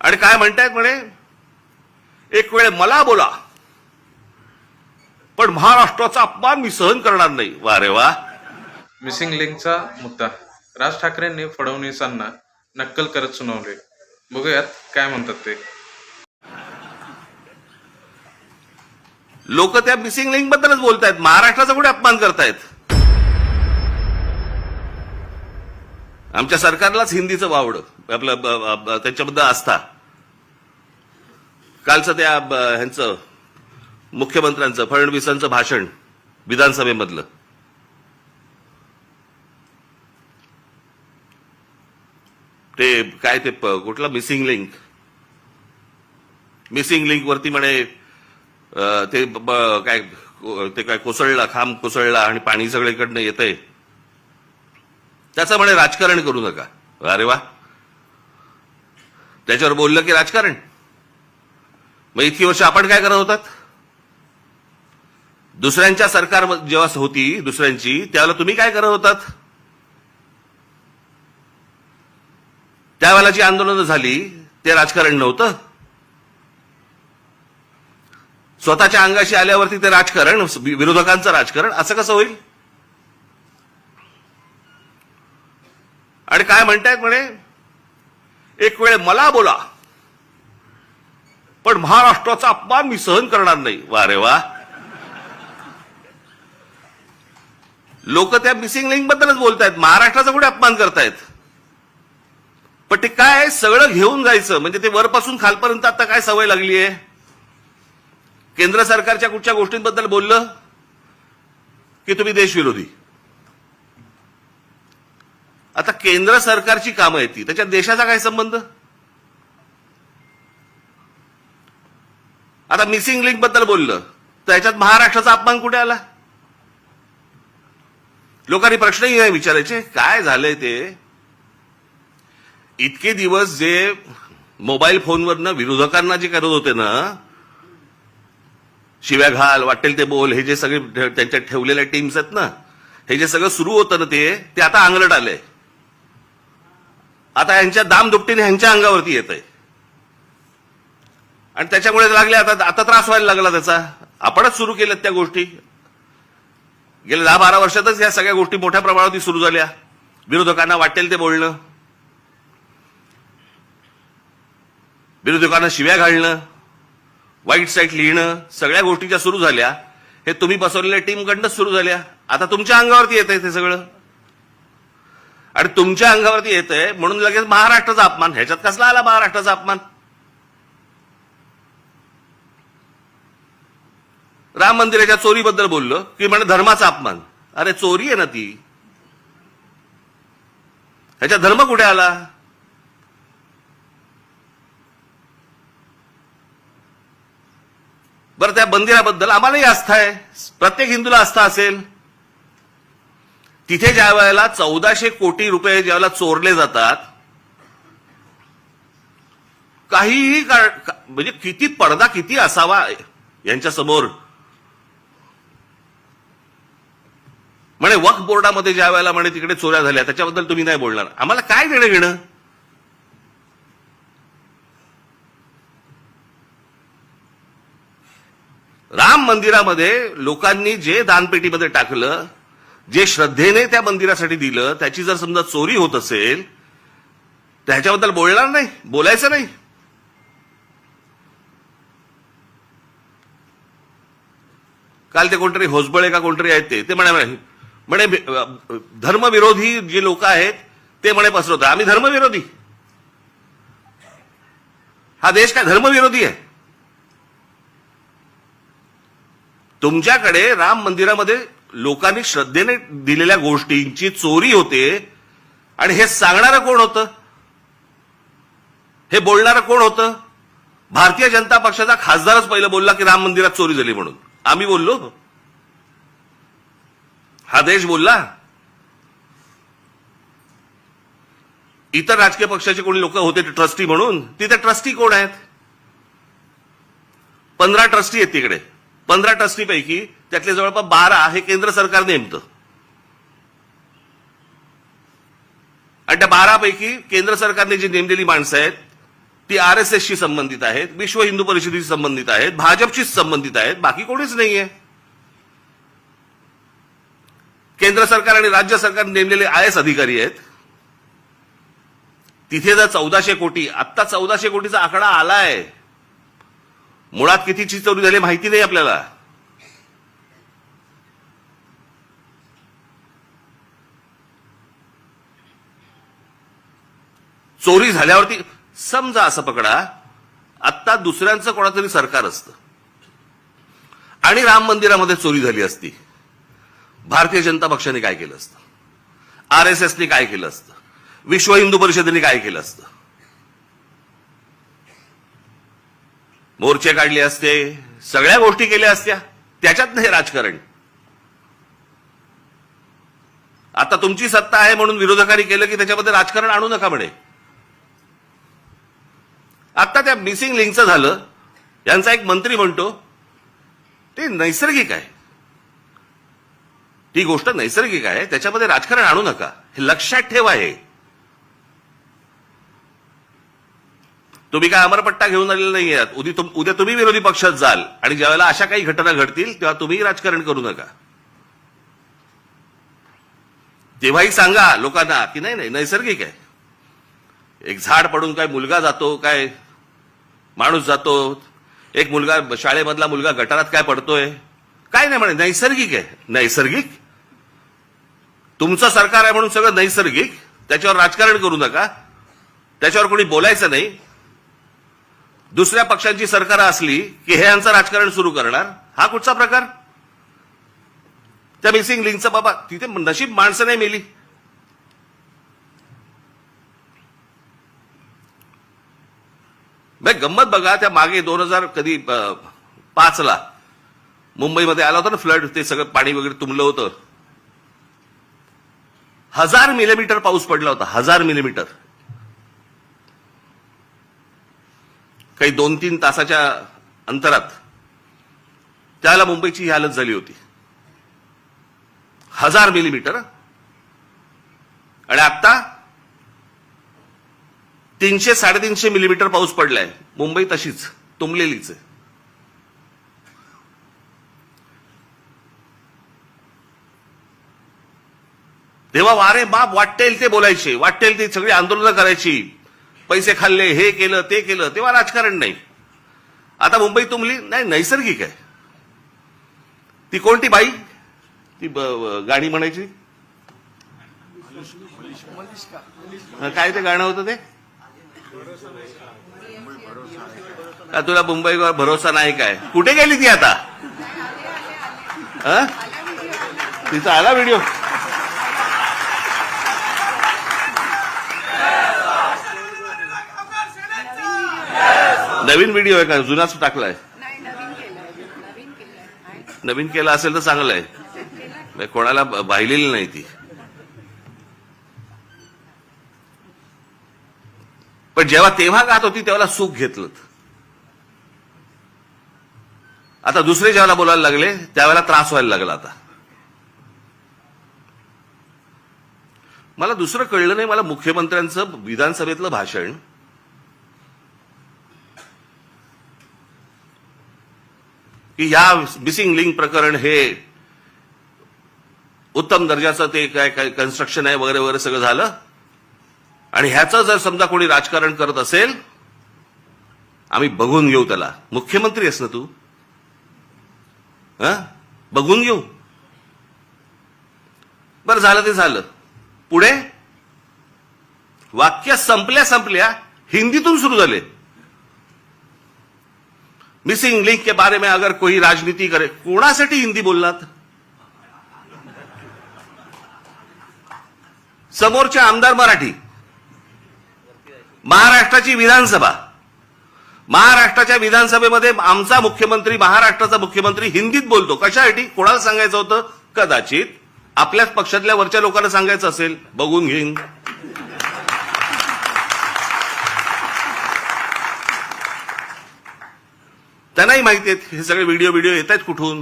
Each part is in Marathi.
आणि काय म्हणतायत म्हणे, एक वेळ मला बोला पण महाराष्ट्राचा अपमान मी सहन करणार नाही. वा रे वा. मिसिंग लिंकचा मुद्दा राज ठाकरेंनी फडणवीसांना नक्कल करत सुनावले. बघूयात काय म्हणतात ते. लोक त्या मिसिंग लिंक बद्दलच बोलतायत, महाराष्ट्राचा कुठे अपमान करतायत. आमच्या सरकारलाच हिंदीचं वावडं आपलं त्याच्याबद्दल आस्था. कालचं त्या ह्यांचं मुख्यमंत्र्यांचं फडणवीसांचं भाषण विधानसभेमधलं, ते काय ते कुठला मिसिंग लिंक वरती म्हणे ते काय कोसळला, खांब कोसळला आणि पाणी सगळीकडनं येतंय, त्याचं म्हणे राजकारण करू नका. अरे वा. त्याच्यावर बोललं की राजकारण. मग इतकी वर्ष आपण काय करत होतात? दुसऱ्यांच्या सरकार जेव्हा होती दुसऱ्यांची, त्यावेळेला तुम्ही काय करत होतात? त्यावेळेला जी आंदोलनं झाली ते राजकारण नव्हतं. स्वतःच्या अंगाशी आल्यावरती ते राजकारण, विरोधकांचं राजकारण, असं कसं होईल? आणि काय म्हणतायत म्हणे, एक वेळ मला बोला पण महाराष्ट्राचा अपमान मी सहन करणार नाही. वा रे वा. लोक त्या मिसिंग लिंक बद्दलच बोलतायत, महाराष्ट्राचा कुठे अपमान करतायत. पण ते काय सगळं घेऊन जायचं म्हणजे ते वरपासून खालपर्यंत आता काय सवय लागली आहे. केंद्र सरकारच्या कुठच्या गोष्टींबद्दल बोललं की तुम्ही देशविरोधी. आता केंद्र सरकारची कामं येते, त्याच्यात देशाचा काय संबंध? आता मिसिंग लिंक बद्दल बोललं तर याच्यात महाराष्ट्राचा अपमान कुठे आला? लोकांनी प्रश्नही नाही विचारायचे. काय झालंय ते, इतके दिवस जे मोबाईल फोनवरनं विरोधकांना जे करत होते ना, शिव्या घाल, वाटेल ते बोल, हे जे सगळे त्यांच्या ठेवलेल्या टीम्स आहेत ना, हे जे सगळं सुरू होतं ना, ते आता अंगलट आलंय. आता यांच्या दामदुपटीने ह्यांच्या अंगावरती येत आहे आणि त्याच्यामुळे लागले आता त्रास व्हायला लागला त्याचा. आपणच सुरू केल्यात त्या गोष्टी. गेल्या 10-12 वर्षातच या सगळ्या गोष्टी मोठ्या प्रमाणावरती सुरू झाल्या. विरोधकांना वाटेल ते बोलणं, विरोधकांना शिव्या घालणं, वाईट साईट लिहिणं, सगळ्या गोष्टीच्या सुरू झाल्या. हे तुम्ही बसवलेल्या टीमकडनंच सुरू झाल्या. आता तुमच्या अंगावरती येत आहे ते सगळं, आणि तुमच्या अंगावरती येत आहे म्हणून लगेच महाराष्ट्राचा अपमान. ह्याच्यात कसला आला महाराष्ट्राचा अपमान? राम मंदिराच्या चोरीबद्दल बोललो की म्हणे धर्माचा अपमान. अरे चोरी आहे ना ती, ह्याच्यात धर्म कुठे आला? बरं, त्या मंदिराबद्दल आम्हालाही आस्था आहे, प्रत्येक हिंदूला आस्था असेल. तिथे ज्या वेळेला 1400 कोटी रुपये ज्यावेळेला चोरले जातात, काहीही म्हणजे किती पडदा किती असावा यांच्या समोर. म्हणे वक्फ बोर्डामध्ये ज्या वेळेला म्हणे तिकडे चोऱ्या झाल्या त्याच्याबद्दल तुम्ही नाही बोलणार. आम्हाला काय देणं घेणं? राम मंदिरामध्ये लोकांनी जे दानपेटीमध्ये टाकलं, जे श्रद्धेने त्या मंदिरासाठी दिलं, त्याची जर समजा चोरी होत असेल तर ह्याच्याबद्दल बोलणार नाही, बोलायचं नाही. काल ते कोणतरी होसबळे का कोणतरी आहेत ते म्हणे धर्मविरोधी जे लोक आहेत ते म्हणे पसरवतात. आम्ही धर्मविरोधी? हा देश काय धर्मविरोधी आहे? तुमच्याकडे राम मंदिरामध्ये लोकांनी श्रद्धेने दिलेल्या गोष्टींची चोरी होते आणि हे सांगणारं कोण होतं? हे बोलणारं कोण होतं? भारतीय जनता पक्षाचा खासदारच पहिलं बोलला की राम मंदिरात चोरी झाली म्हणून. आम्ही बोललो? हा देश बोलला? इतर राजकीय पक्षाचे कोणी लोक होते ट्रस्टी म्हणून, तिथे ट्रस्टी कोण आहेत? 15 ट्रस्टी आहेत तिकडे. 15 ट्रस्टीपैकी त्यातले जवळपास 12 हे केंद्र सरकार नेमतं, आणि त्या 12 पैकी केंद्र सरकारने जी नेमलेली माणसं आहेत ती RSSशी संबंधित आहेत, विश्व हिंदू परिषदेशी संबंधित आहेत, भाजपशीच संबंधित आहेत, बाकी कोणीच नाहीये. केंद्र सरकार आणि राज्य सरकार नेमलेले IS अधिकारी आहेत. तिथे जर 1400 कोटी, आत्ता 1400 कोटीचा आकडा आलाय, मुळात कितीची चोरी झाली माहिती नाही आपल्याला. चोरी झाल्यावरती समजा असं पकडा, आत्ता दुसऱ्यांचं कोणातरी सरकार असतं आणि राम मंदिरामध्ये चोरी झाली असती, भारतीय जनता पक्षाने काय केलं असतं, RSSने काय केलं असतं, विश्व हिंदू परिषदेने काय केलं असतं? मोर्चे काढले असते, सगळ्या गोष्टी केल्या असत्या. त्याच्यात नाही राजकारण. आता तुमची सत्ता आहे म्हणून विरोधकांनी केलं की त्याच्यामध्ये राजकारण आणू नका म्हणे. आता त्या मिसिंग लिंकचं झालं, यांचा एक मंत्री म्हणतो ते नैसर्गिक आहे, ती गोष्ट नैसर्गिक आहे, त्याच्यामध्ये राजकारण आणू नका, हे लक्षात ठेवा. हे तुम्ही काय अमरपट्टा घेऊन आलेला नाही आहात. उद्या तुम्ही विरोधी पक्षात जाल आणि ज्यावेळेला अशा काही घटना घडतील तेव्हा तुम्ही राजकारण करू नका. तेव्हाही सांगा लोकांना की नाही नाही नैसर्गिक आहे. एक झाड पडून काय मुलगा जातो, काय माणूस जातो, एक मुलगा शाळेमधला मुलगा गटारात काय पडतोय, काय नाही म्हणे, नैसर्गिक आहे. नैसर्गिक? तुमचं सरकार आहे म्हणून सगळं नैसर्गिक, त्याच्यावर राजकारण करू नका, त्याच्यावर कोणी बोलायचं नाही. दुसऱ्या पक्षांची सरकार असली की हे यांचं राजकारण सुरू करणार, हा कुठचा प्रकार? त्या मिसिंग लिंकचं बाबा तिथे नशीब माणसं नाही मेली. गंमत बघा, त्या मागे 2005 मुंबईमध्ये आला होता ना फ्लड, ते सगळं पाणी वगैरे तुंबलं होतं. 1000 मिलीमीटर पाऊस पडला होता, 1000 मिलीमीटर. काही 2-3 तासाच्या अंतरात त्याला मुंबईची ही हालत झाली होती. 1000 मिलीमीटर. आणि आता 300-350 मिलीमीटर पाऊस पडलाय. मुंबई तशीच तुंबलेलीच आहे. तेव्हा वारे बाप वाटेल ते बोलायचे, वाटेल ते सगळी आंदोलनं करायची, पैसे खाल्ले, हे केलं ते केलं, तेव्हा राजकारण नाही. आता मुंबई तुंबली नाही, नैसर्गिक आहे. ती कोणती बाई ती गाणी म्हणायची, काय ते गाणं होतं ते, का तुला मुंबईवर भरोसा नाही काय? कुठे गेली ती आता? तिचा आला व्हिडिओ. नवीन व्हिडिओ आहे का जुनाच टाकलाय? नवीन केला असेल तर चांगलं आहे, कोणाला पाहिलेली नाही ती. पण जेव्हा तेव्हा गात होती तेव्हा सुख घेतलं. आता दुसरे जेव्हा बोलायला लागले त्यावेळेला त्रास व्हायला लागला. आता मला दुसरं कळलं नाही, मला मुख्यमंत्र्यांचं विधानसभेतलं भाषण की या मिसिंग लिंक प्रकरण हे उत्तम दर्जाचं ते काय काय कन्स्ट्रक्शन आहे वगैरे वगैरे सगळं झालं, आणि ह्याचं जर समजा कोणी राजकारण करत असेल आम्ही बघून घेऊ त्याला. मुख्यमंत्री आहेस ना तू, बघून घेऊ. बरं झालं ते झालं. पुढे वाक्य संपल्या हिंदीतून सुरू झाले. मिसिंग लिंक के बारे में अगर कोई राजनीति करे, कोणासाठी हिंदी बोललात? समोरचे आमदार मराठी, महाराष्ट्राची विधानसभा, महाराष्ट्राच्या विधानसभेमध्ये आमचा मुख्यमंत्री, महाराष्ट्राचा मुख्यमंत्री हिंदीत बोलतो. कशासाठी? कोणाला सांगायचं होतं? कदाचित आपल्याच पक्षातल्या वरच्या लोकांना सांगायचं असेल, बघून घेईन. त्यांनाही माहिती आहेत हे सगळे व्हिडिओ येत आहेत कुठून,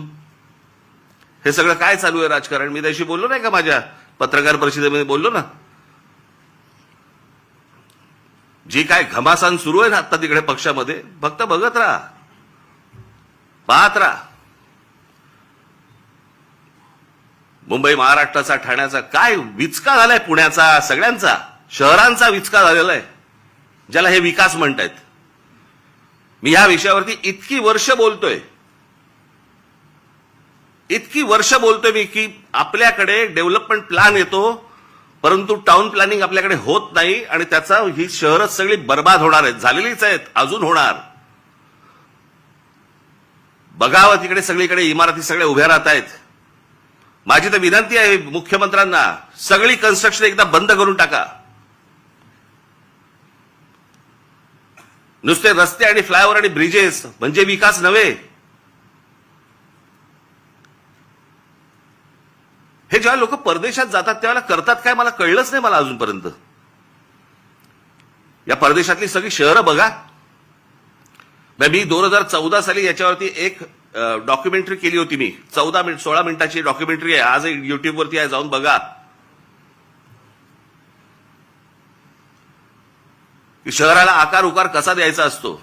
हे सगळं काय चालू आहे राजकारण. मी त्याशी बोललो नाही का, माझ्या पत्रकार परिषदेमध्ये बोललो ना. जी काय घमासान सुरू आहे ना आता तिकडे पक्षामध्ये, फक्त बघत राहा, पाहत राहा. मुंबई महाराष्ट्राचा, ठाण्याचा काय विचका झालाय, पुण्याचा, सगळ्यांचा, शहरांचा विचका झालेला आहे, ज्याला हे विकास म्हणतायत. मी ह्या विषयावरती इतकी वर्ष बोलतोय मी की आपल्याकडे डेव्हलपमेंट प्लॅन येतो, परंतु टाउन प्लॅनिंग आपल्याकडे होत नाही आणि त्याचा ही शहरच सगळी बर्बाद होणार आहेत, झालेलीच आहेत, अजून होणार. बघावं तिकडे सगळीकडे इमारती सगळ्या उभ्या राहत आहेत. माझी तर विनंती आहे मुख्यमंत्र्यांना, सगळी कन्स्ट्रक्शन एकदा बंद करून टाका. नुसते रस्ते आणि फ्लायओव्हर आणि ब्रिजेस म्हणजे विकास नव्हे. हे जेव्हा लोक परदेशात जातात त्यावेळेला करतात काय मला कळलंच नाही, मला अजूनपर्यंत. या परदेशातली सगळी शहरं बघा. मी 2014 साली याच्यावरती एक डॉक्युमेंटरी केली होती. मी 16 मिनिटाची डॉक्युमेंटरी आहे, आज युट्यूबवरती आहे, जाऊन बघा. शहराला आकार उकार कसा द्यायचा असतो.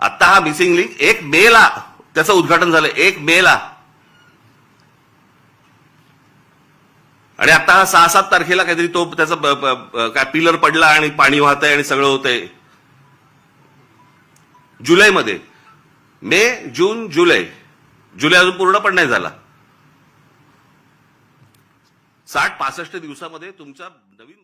आता हा मिसिंग लिंक 1 मेला त्याचं उद्घाटन झालं, 1 मेला. आणि आता हा 6-7 तारखेला काहीतरी तो त्याचा काय पिलर पडला आणि पाणी वाहतंय आणि सगळं होतंय. जुलैमध्ये, मे, जून, जुलै अजून पूर्ण पण नाही झाला. 60-65 दिवसामध्ये तुमचा नवीन